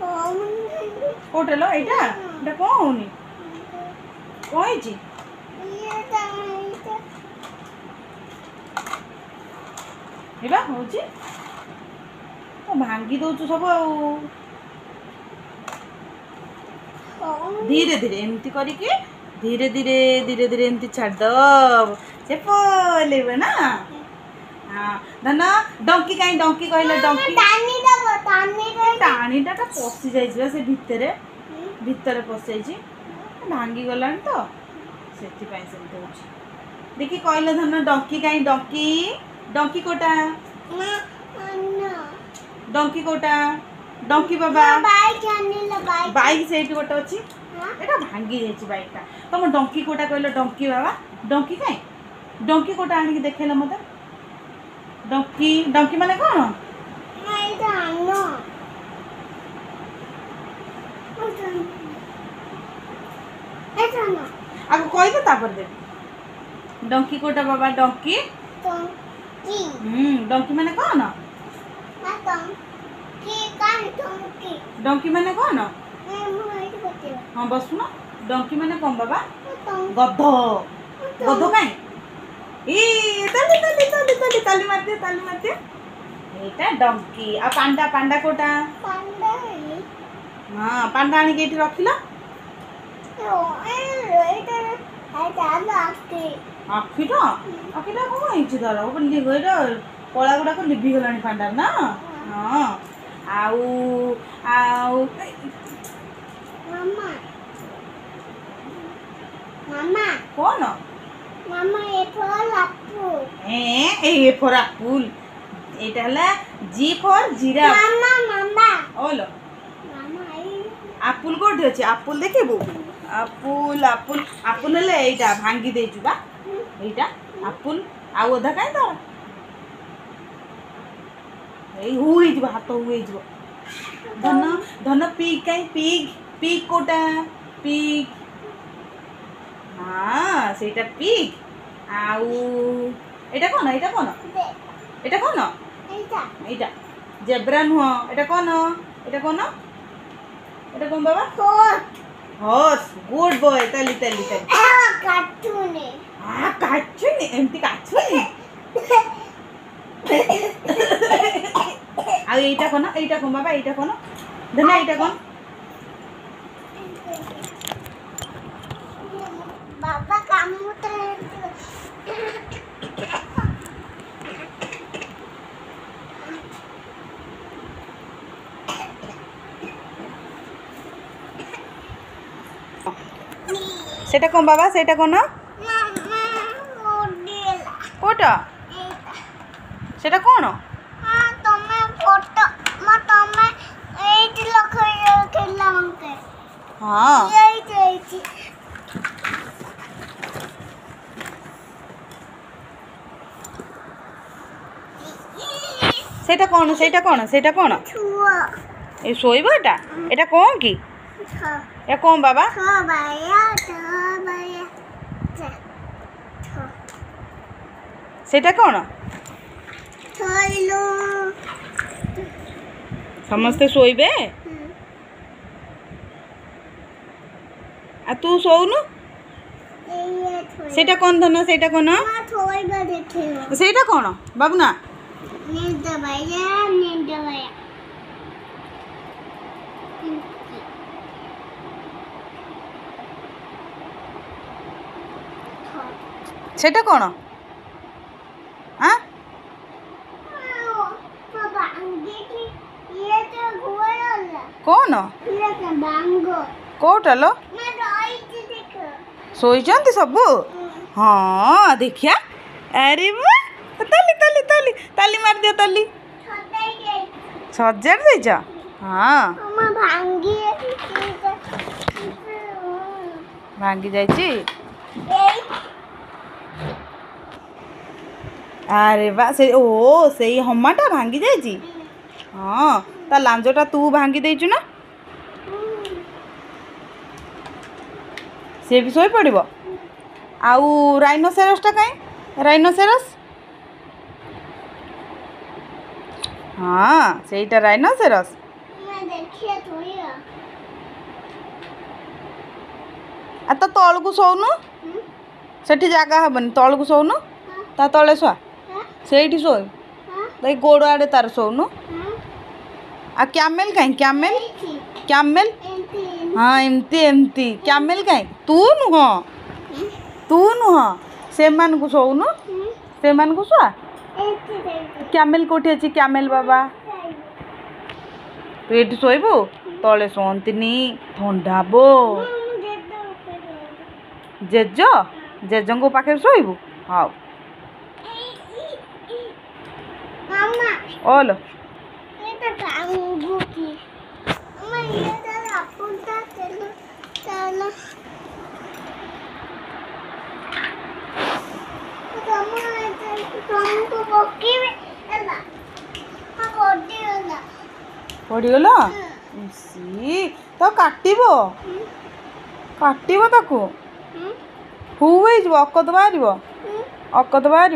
कोटे लो एटा एटा को होनी कोई जी एबा हो जी तो भांगी दउछु सब धीरे धीरे एमती करके धीरे धीरे धीरे धीरे एमती छाड़ दब से पलेबे ना। हाँ धन डंकी कहीं डंकी कहले डंकी टाणीटा तो पशि जाइए से भितर भितर पशि जाइए भांगी गलानी तो से देखी कहले धन डंकी कहीं डंकी डंकी कोटा डंकी कोटा डंकी बाबा बाइक से गोटे अच्छी एटा भांगी जाइए बाइकटा तुम डंकी कोटा कहले डंकी बाबा डंकी कहीं डंकी कोटा आनिक देखेल मत डंकी डंकी माने कौन आगे कही दे तापर दे डंकी कोटा बाबा डंकी डंकी माने कौन डंकी माने कौन हाँ बस ना डंकी माने कौन बाबा गध गध कहीं ताली ताली ताली ताली ताली मारते एटा डंकी आ पांडा पांडा कोटा हाँ पांडा आनी के रखिला आखिटा आखिटा कौन होइछि तार ओटा कला गुड़ाक लिभि गलानी पांडा ना हाँ आउ आउ मामा मामा कौन मामा ए फॉर एप्पल एटा हला जी फॉर जिराफ मामा मामा ओलो मामा एप्पल कोठी अछि एप्पल देखिबो एप्पल एप्पल एप्पल ले एटा भांगी दे जुबा एटा एप्पल आ ओधा काई तो ए हुई जब हाथ हुई जब धन धन पिग कहीं पिग पिग कोटा पिग हाँ सेटा पिग आउ एटा कौन एटा कौन एटा कौन एटा जेब्रा नुह एटा कौन बाबा हॉर्स गुड बॉय ताली ताली ताली काचुनी एमती काचुनी आ एटा कौन बाबा एटा कौन धना एटा कौन बाबा काम सेटा कौन बाबा सेटा कौन कोटा सेटा कौन हाँ सेटा कौन ए सोइबाटा एटा कौन की ए कौन बाबा सेटा कौन समस्ते सोइबे आ तू सोउनु सेटा कौन धन सेटा कौन सेटा कौन बाबू ना सेटा कौन हाँ कौन कोटा लो सोईचंती सबू हाँ देखिया अरे वाह ताली ताली ताली ताली मार दिया ताली सजार देच हाँ भांगी जाइए अरे वाह से ओ से हमाटा भांगी जाइए हाँ ता लांजटा तू भांगी देचु ना सी भी शोई पड़ो आउ राइनोसेरसटा कहीं राइनोसेरस हाँ सेटा राइनोसेरस आ तो तलू शोनु सेठी जगह हेनी तलू शोनु ता तले शुआ से शो देख गोड़ आड़े तार शोनु आ क्यामेल कहीं क्यामेल क्यामेल हाँ एमती एमती क्यामेल कहीं तू नुह से मान को शोनु से मान को शुआ क्यामेल कोठी अच्छी क्यामेल बाबा तू ये शोबू तले शोनी ठंडा बो जेज जेजों पाखे शोबू हाँ ओलो पड़गल तो काटब काटब ताकू हु अकत बाहर अकत बाहर